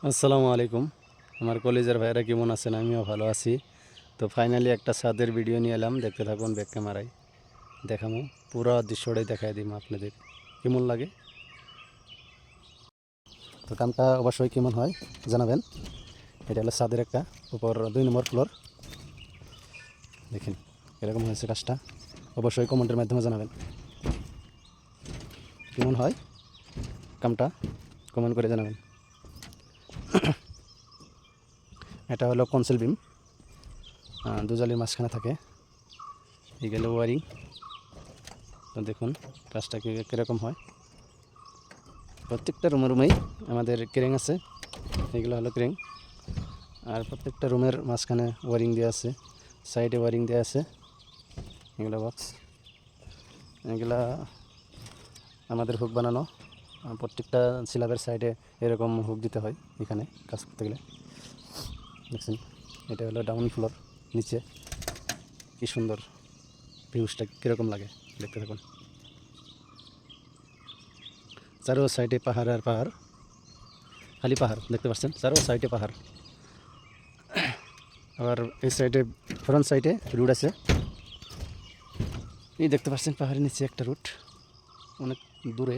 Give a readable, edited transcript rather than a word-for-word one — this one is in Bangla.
আসসালামু আলাইকুম। আমার কলেজের ভাইয়েরা কেমন আছেন? আমিও ভালো আছি। তো ফাইনালি একটা ছাদের ভিডিও নিয়ে এলাম, দেখতে থাকুন ব্যাক ক্যামেরায় দেখামো, পুরো দৃশ্যটাই দেখাই দিব আপনাদের, কেমন লাগে। তো কামটা অবশ্যই কেমন হয় জানাবেন। এটা হলো ছাদের একটা উপর 2 নম্বর ফ্লোর, দেখেন এরকম হয়েছে কাজটা। অবশ্যই কমেন্টের মাধ্যমে জানাবেন কেমন হয় কামটা, কমেন্ট করে জানাবেন। এটা হলো কনসেল বিম, দুজালির মাঝখানে থাকে। এই গেল ওয়ারিং। তো দেখুন কাজটা কীরকম হয়। প্রত্যেকটা রুমেই আমাদের ক্রেং আছে, এগুলো হলো ক্রেং। আর প্রত্যেকটা রুমের মাঝখানে ওয়ারিং দেওয়া আছে, সাইডে ওয়ারিং দেওয়া আছে। এগুলো বক্স, এগুলা আমাদের হুক বানানো। প্রত্যেকটা স্ল্যাবের সাইডে এরকম হুক দিতে হয় এখানে কাজ করতে গেলে। দেখছেন এটা হলো ডাউন ফ্লোর, নিচে কি সুন্দর ভিউজটা কীরকম লাগে দেখতে থাকুন। চারো সাইডে পাহাড় আর পাহাড়, খালি পাহাড় দেখতে পাচ্ছেন, চারো সাইডে পাহাড়। আবার এই সাইডে ফ্রন্ট সাইডে রোড আছে, এই দেখতে পাচ্ছেন পাহাড়ের নিচে একটা রুট অনেক দূরে।